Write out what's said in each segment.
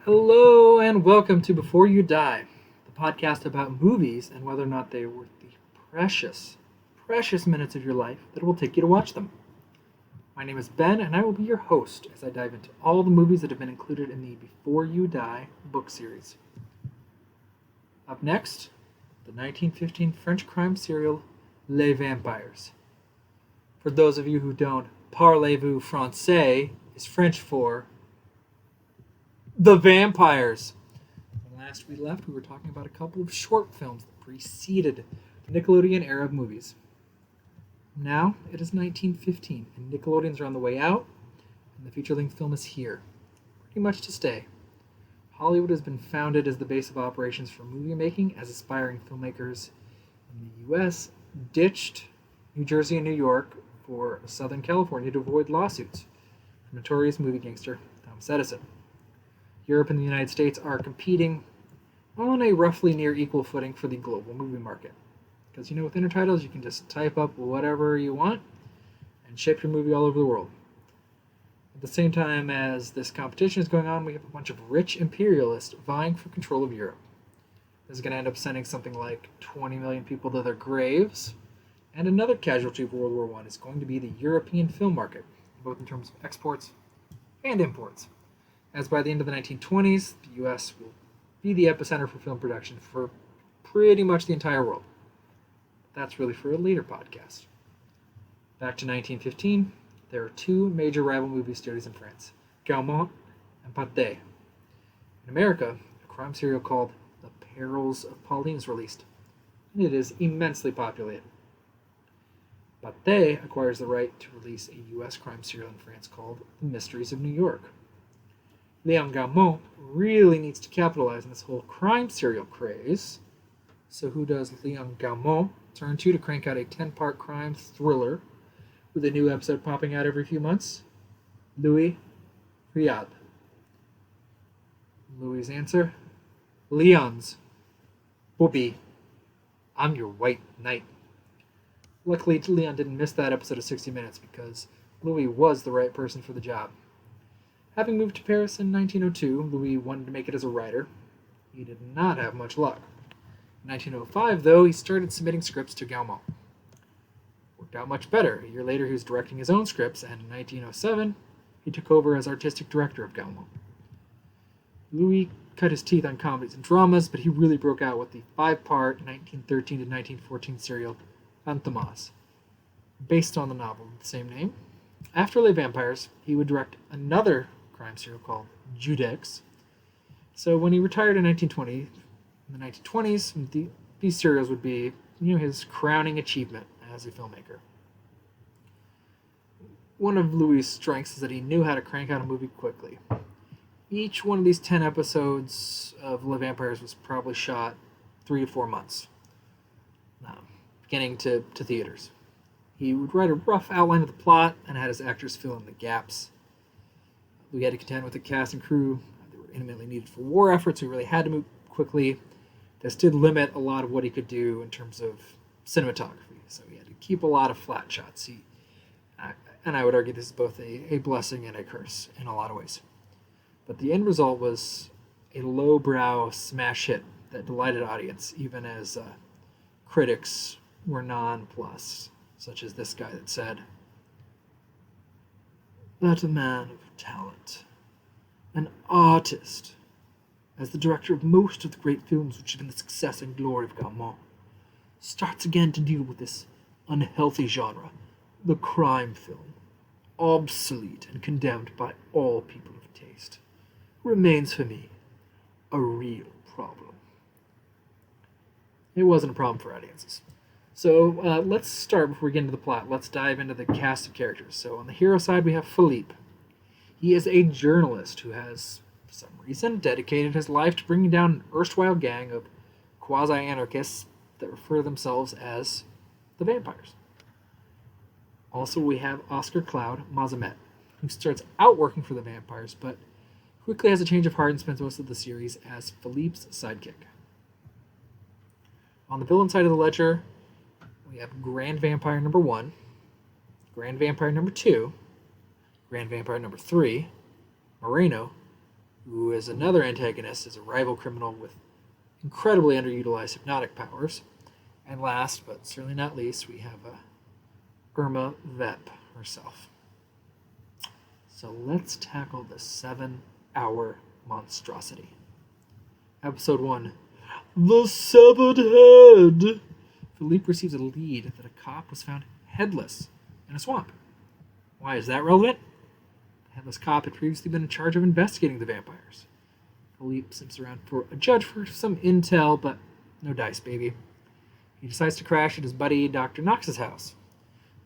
Hello and welcome to Before You Die, the podcast about movies and whether or not they are worth the precious, precious minutes of your life that it will take you to watch them. My name is Ben and I will be your host as I dive into all the movies that have been included in the Before You Die book series. Up next, the 1915 French crime serial Les Vampires. For those of you who don't, parlez-vous français is French for The Vampires. When last we left, we were talking about a couple of short films that preceded the Nickelodeon era of movies. Now it is 1915, and Nickelodeons are on the way out, and the feature-length film is here, pretty much to stay. Hollywood has been founded as the base of operations for movie making as aspiring filmmakers in the U.S. ditched New Jersey and New York for Southern California to avoid lawsuits from notorious movie gangster Thomas Edison. Europe and the United States are competing on a roughly near equal footing for the global movie market. Because with intertitles, you can just type up whatever you want and ship your movie all over the world. At the same time as this competition is going on, we have a bunch of rich imperialists vying for control of Europe. This is going to end up sending something like 20 million people to their graves, and another casualty of World War I is going to be the European film market, both in terms of exports and imports. As by the end of the 1920s, the U.S. will be the epicenter for film production for pretty much the entire world. That's really for a later podcast. Back to 1915, there are two major rival movie studios in France, Gaumont and Pathé. In America, a crime serial called The Perils of Pauline is released, and it is immensely populated. Pathé acquires the right to release a U.S. crime serial in France called The Mysteries of New York. Léon Gaumont really needs to capitalize on this whole crime serial craze. So who does Léon Gaumont turn to crank out a 10-part crime thriller with a new episode popping out every few months? Louis Riad. Louis' answer? Leon's. Bobby, I'm your white knight. Luckily, Leon didn't miss that episode of 60 Minutes because Louis was the right person for the job. Having moved to Paris in 1902, Louis wanted to make it as a writer. He did not have much luck. In 1905, though, he started submitting scripts to Gaumont. Worked out much better. A year later, he was directing his own scripts, and in 1907, he took over as artistic director of Gaumont. Louis cut his teeth on comedies and dramas, but he really broke out with the 5-part 1913 to 1914 serial Fantomas, based on the novel of the same name. After Les Vampires, he would direct another crime serial called Judex. So when he retired in 1920, in the 1920s, these serials would be, his crowning achievement as a filmmaker. One of Louis' strengths is that he knew how to crank out a movie quickly. Each one of these 10 episodes of Les Vampires was probably shot 3 to 4 months, beginning to theaters. He would write a rough outline of the plot and had his actors fill in the gaps. We had to contend with a cast and crew that were intimately needed for war efforts, so he really had to move quickly. This did limit a lot of what he could do in terms of cinematography, so he had to keep a lot of flat shots. And I would argue this is both a blessing and a curse in a lot of ways. But the end result was a lowbrow smash hit that delighted audience, even as critics were nonplussed, such as this guy that said, "That a man of talent, an artist, as the director of most of the great films which have been the success and glory of Gaumont, starts again to deal with this unhealthy genre, the crime film, obsolete and condemned by all people of taste, remains for me a real problem." It wasn't a problem for audiences. So let's start before we get into the plot. Let's dive into the cast of characters. So on the hero side, we have Philippe. He is a journalist who has, for some reason, dedicated his life to bringing down an erstwhile gang of quasi-anarchists that refer to themselves as the Vampires. Also, we have Oscar Claude Mazamet, who starts out working for the Vampires, but quickly has a change of heart and spends most of the series as Philippe's sidekick. On the villain side of the ledger, we have Grand Vampire number 1, Grand Vampire number 2, Grand Vampire number 3, Moreno, who is another antagonist, is a rival criminal with incredibly underutilized hypnotic powers. And last, but certainly not least, we have Irma Vep herself. So let's tackle the 7-hour monstrosity. Episode 1. The Severed Head. Philippe receives a lead that a cop was found headless in a swamp. Why is that relevant? The headless cop had previously been in charge of investigating the vampires. Philippe sniffs around for a judge for some intel, but no dice, baby. He decides to crash at his buddy Dr. Knox's house.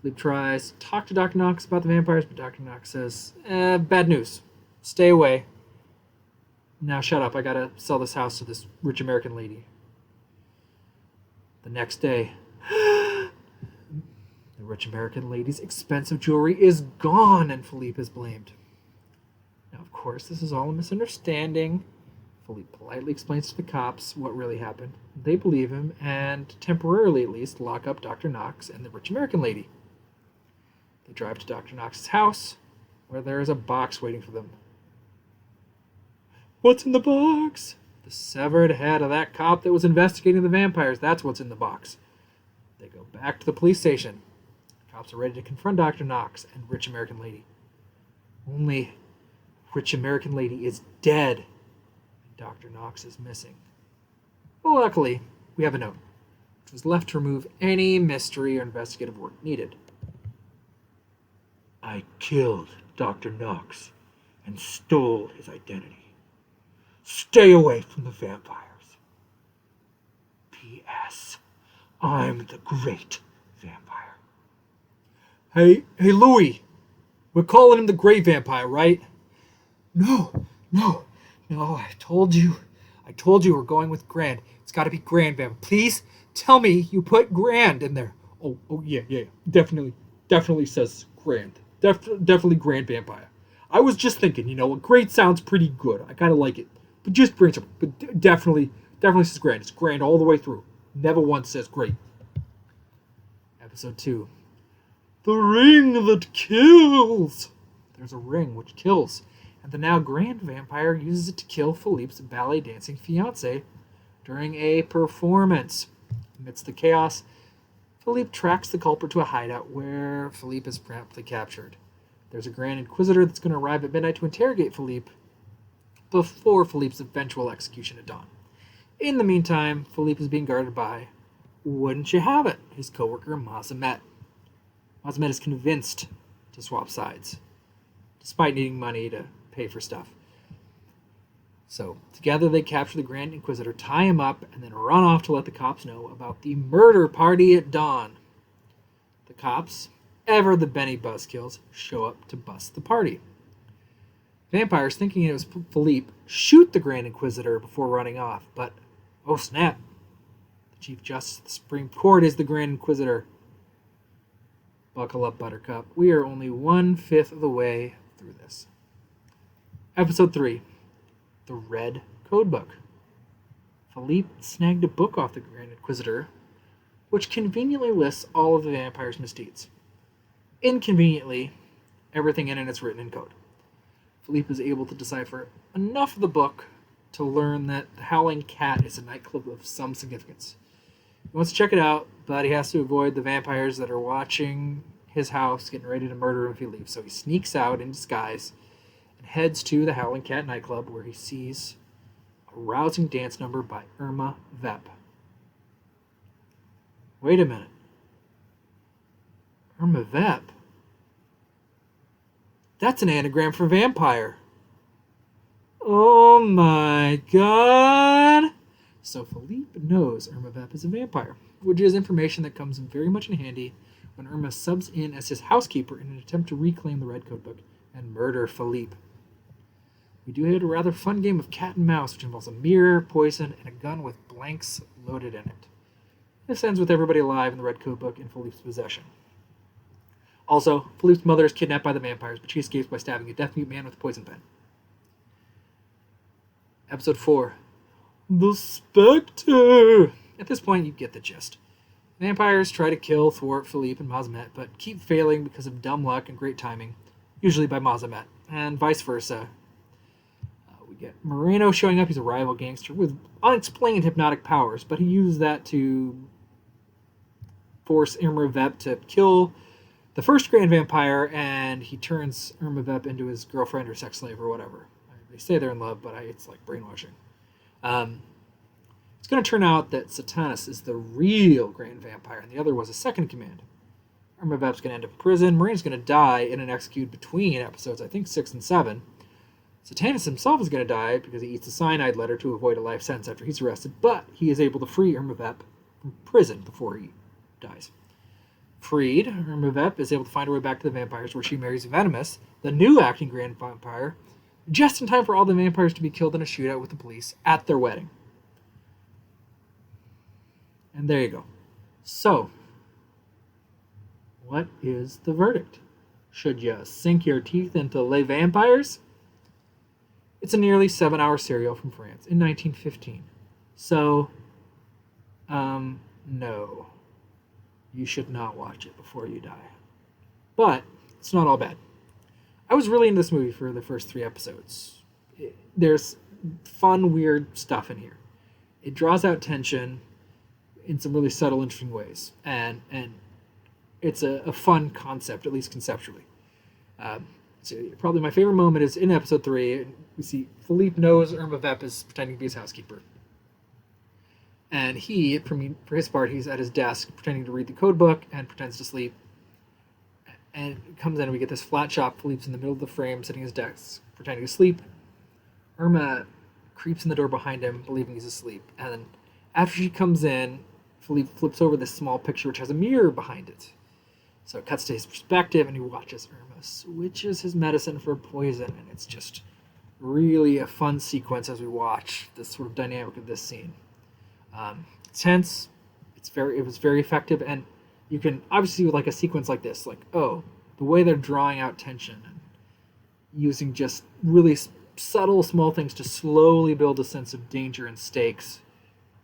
Philippe tries to talk to Dr. Knox about the vampires, but Dr. Knox says, bad news. Stay away. Now shut up, I gotta sell this house to this rich American lady. The next day, the rich American lady's expensive jewelry is gone, and Philippe is blamed. Now, of course, this is all a misunderstanding. Philippe politely explains to the cops what really happened. They believe him, and temporarily at least, lock up Dr. Knox and the rich American lady. They drive to Dr. Knox's house, where there is a box waiting for them. What's in the box? The severed head of that cop that was investigating the vampires. That's what's in the box. They go back to the police station. The cops are ready to confront Dr. Knox and rich American lady. Only rich American lady is dead, and Dr. Knox is missing. Well, luckily, we have a note, which was left to remove any mystery or investigative work needed. I killed Dr. Knox and stole his identity. Stay away from the vampires. P.S. I'm the great vampire. Hey, Louis. We're calling him the great vampire, right? No. I told you we're going with Grand. It's got to be Grand Vampire. Please tell me you put Grand in there. Oh yeah. Definitely says Grand. Definitely Grand Vampire. I was just thinking, great sounds pretty good. I kind of like it. But just brainstorm. But definitely says Grand. It's Grand all the way through. Never once says great. Episode 2. The ring that kills. There's a ring which kills, and the now Grand Vampire uses it to kill Philippe's ballet dancing fiancée during a performance. Amidst the chaos, Philippe tracks the culprit to a hideout where Philippe is promptly captured. There's a Grand Inquisitor that's going to arrive at midnight to interrogate Philippe before Philippe's eventual execution at dawn. In the meantime, Philippe is being guarded by, wouldn't you have it, his co-worker Mazamet. Mazamet is convinced to swap sides, despite needing money to pay for stuff. So, together they capture the Grand Inquisitor, tie him up, and then run off to let the cops know about the murder party at dawn. The cops, ever the Benny buzzkills, show up to bust the party. Vampires, thinking it was Philippe, shoot the Grand Inquisitor before running off, but, oh snap, the Chief Justice of the Supreme Court is the Grand Inquisitor. Buckle up, Buttercup. We are only 1/5 of the way through this. Episode 3. The Red Codebook. Philippe snagged a book off the Grand Inquisitor, which conveniently lists all of the vampire's misdeeds. Inconveniently, everything in it is written in code. Philippe is able to decipher enough of the book to learn that the Howling Cat is a nightclub of some significance. He wants to check it out, but he has to avoid the vampires that are watching his house, getting ready to murder him if he leaves. So he sneaks out in disguise and heads to the Howling Cat nightclub, where he sees a rousing dance number by Irma Vep. Wait a minute. Irma Vep? That's an anagram for vampire. Oh my god! So Philippe knows Irma Vep is a vampire, which is information that comes very much in handy when Irma subs in as his housekeeper in an attempt to reclaim the Red Codebook and murder Philippe. We do have a rather fun game of cat and mouse, which involves a mirror, poison, and a gun with blanks loaded in it. This ends with everybody alive in the Red Codebook in Philippe's possession. Also, Philippe's mother is kidnapped by the vampires, but she escapes by stabbing a deaf-mute man with a poison pen. Episode 4. The Spectre! At this point, you get the gist. Vampires try to kill, thwart Philippe and Mazamet, but keep failing because of dumb luck and great timing, usually by Mazamet, and vice versa. We We get Moreno showing up. He's a rival gangster with unexplained hypnotic powers, but he uses that to force Irma Vep to kill the first Grand Vampire, and he turns Irma Vep into his girlfriend or sex slave or whatever. They say they're in love, but it's like brainwashing. It's going to turn out that Satanus is the real Grand Vampire, and the other was a second in command. Irma Vep's going to end up in prison. Morena's going to die in an execute between episodes, I think, 6 and 7. Satanus himself is going to die because he eats a cyanide letter to avoid a life sentence after he's arrested, but he is able to free Irma Vep from prison before he dies. Freed, Irma Vep is able to find her way back to the vampires, where she marries Venomous, the new acting Grand Vampire, just in time for all the vampires to be killed in a shootout with the police at their wedding. And there you go. So, what is the verdict? Should you sink your teeth into Les Vampires? It's a nearly 7-hour serial from France in 1915. So, no. You should not watch it before you die. But it's not all bad. I was really into this movie for the first 3 episodes. There's fun, weird stuff in here. It draws out tension in some really subtle, interesting ways. And it's a fun concept, at least conceptually. So probably my favorite moment is in episode 3. We see Philippe knows Irma Vep is pretending to be his housekeeper. And he, for his part, he's at his desk pretending to read the code book and pretends to sleep. And it comes in and we get this flat shot. Philippe's in the middle of the frame, sitting at his desk, pretending to sleep. Irma creeps in the door behind him, believing he's asleep. And then after she comes in, Philippe flips over this small picture, which has a mirror behind it. So it cuts to his perspective, and he watches Irma switches his medicine for poison. And it's just really a fun sequence as we watch this sort of dynamic of this scene. It's tense. It was very effective, and you can obviously, with like a sequence like this, like, oh, the way they're drawing out tension and using just really subtle, small things to slowly build a sense of danger and stakes.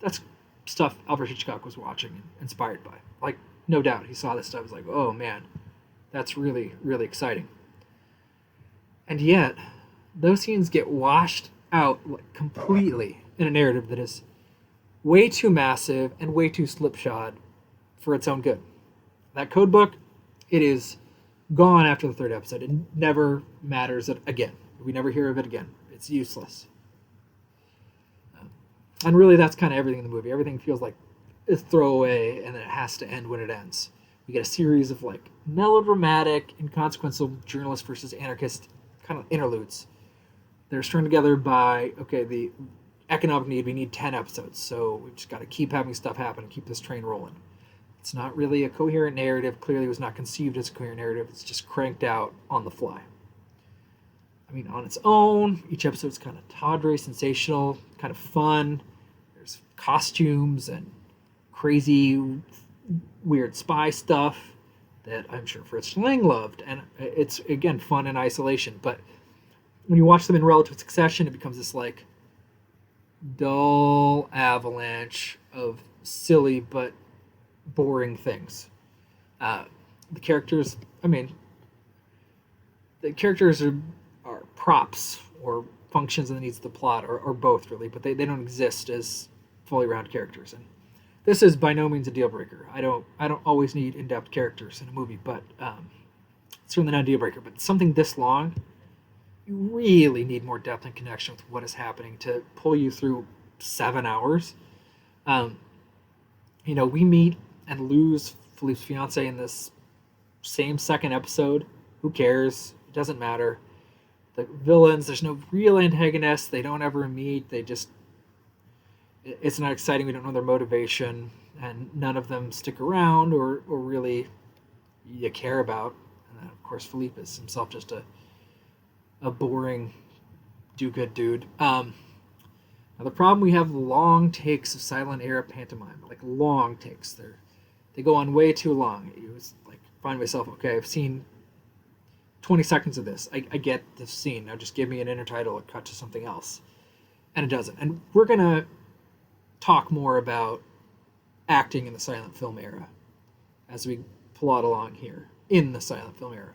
That's stuff Alfred Hitchcock was watching and inspired by. Like, no doubt, he saw this stuff. He was like, oh man, that's really, really exciting. And yet, those scenes get washed out like, completely in a narrative that is way too massive and way too slipshod for its own good. That code book, it is gone after the 3rd episode. It never matters again. We never hear of it again. It's useless. And really, that's kind of everything in the movie. Everything feels like a throwaway, and then it has to end when it ends. We get a series of like melodramatic, inconsequential journalist versus anarchist kind of interludes. They're strung together by, okay, the economic need, we need 10 episodes, so we've just got to keep having stuff happen and keep this train rolling. It's not really a coherent narrative. Clearly it was not conceived as a coherent narrative. It's just cranked out on the fly. I mean, on its own, each episode's kind of tawdry, sensational, kind of fun. There's costumes and crazy, weird spy stuff that I'm sure Fritz Lang loved. And it's, again, fun in isolation. But when you watch them in relative succession, it becomes this, like, dull avalanche of silly but boring things. The characters are props or functions in the needs of the plot, or both really, but they don't exist as fully rounded characters. And this is by no means a deal breaker. I don't always need in-depth characters in a movie, but it's certainly not a deal breaker. But something this long, you really need more depth and connection with what is happening to pull you through 7 hours. We meet and lose Philippe's fiance in this same second episode. Who cares? It doesn't matter. The villains, there's no real antagonists. They don't ever meet. It's not exciting. We don't know their motivation, and none of them stick around or really you care about. And then, of course, Philippe is himself just a boring do-good dude. Now, the problem, we have long takes of silent era pantomime, like long takes. They go on way too long. It was like, find myself, okay, I've seen 20 seconds of this. I get this scene. Now just give me an intertitle or cut to something else. And it doesn't. And we're going to talk more about acting in the silent film era as we plod along here in the silent film era.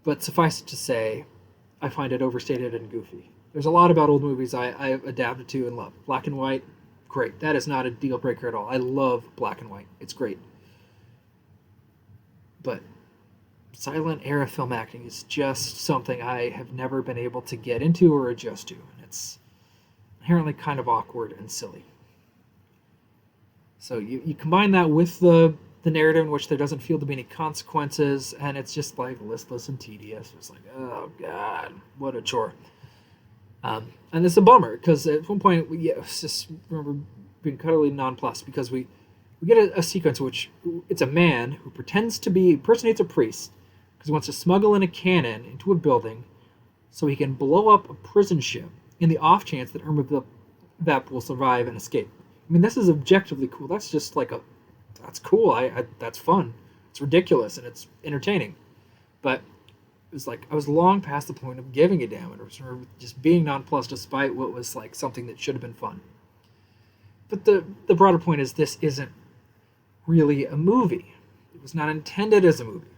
But suffice it to say, I find it overstated and goofy. There's a lot about old movies I've adapted to and love. Black and white, great. That is not a deal breaker at all. I love black and white. It's great. But silent era film acting is just something I have never been able to get into or adjust to. And it's inherently kind of awkward and silly. So you combine that with the narrative in which there doesn't feel to be any consequences, and it's just like listless and tedious. It's like, oh god, what a chore. And it's a bummer because at one point we just remember being totally nonplussed because we get a sequence in which it's a man who pretends to be impersonates a priest because he wants to smuggle in a cannon into a building so he can blow up a prison ship in the off chance that Vep will survive and escape. I mean, this is objectively cool. That's just like that's cool. That's fun. It's ridiculous and it's entertaining. But it was like I was long past the point of giving a damn or just being nonplussed despite what was like something that should have been fun. But the broader point is this isn't really a movie. It was not intended as a movie.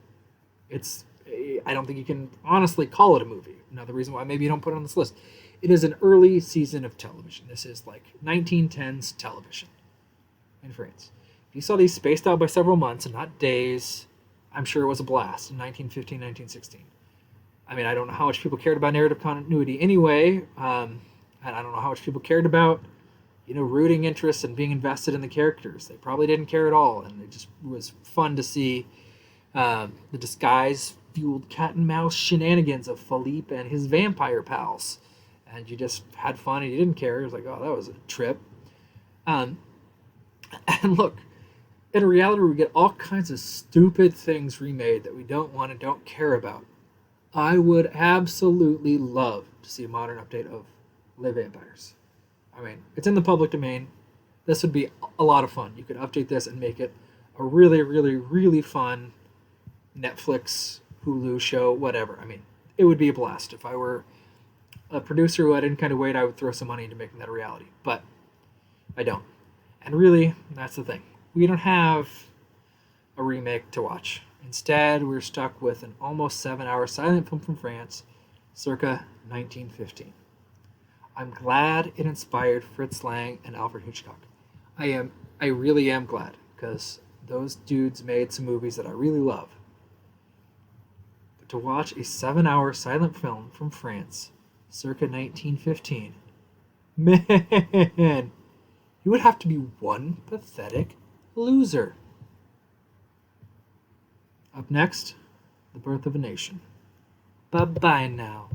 I don't think you can honestly call it a movie. Another reason why maybe you don't put it on this list. It is an early season of television. This is like 1910s television in France. If you saw these spaced out by several months and not days, I'm sure it was a blast in 1915, 1916. I mean, I don't know how much people cared about narrative continuity anyway, and I don't know how much people cared about, rooting interest and being invested in the characters. They probably didn't care at all, and it just was fun to see the disguise-fueled cat and mouse shenanigans of Philippe and his vampire pals. And you just had fun and you didn't care. It was like, oh, that was a trip. And look, in reality, we get all kinds of stupid things remade that we don't want and don't care about. I would absolutely love to see a modern update of Les Vampires. I mean, it's in the public domain. This would be a lot of fun. You could update this and make it a really, really, really fun Netflix, Hulu show, whatever. I mean, it would be a blast. If I were a producer who had any kind of weight, I would throw some money into making that a reality. But I don't. And really, that's the thing. We don't have a remake to watch. Instead, we're stuck with an almost 7-hour silent film from France, circa 1915. I'm glad it inspired Fritz Lang and Alfred Hitchcock. I really am glad, because those dudes made some movies that I really love. But to watch a 7-hour silent film from France, circa 1915, man, you would have to be one pathetic loser. Up next, The Birth of a Nation. Bye-bye now.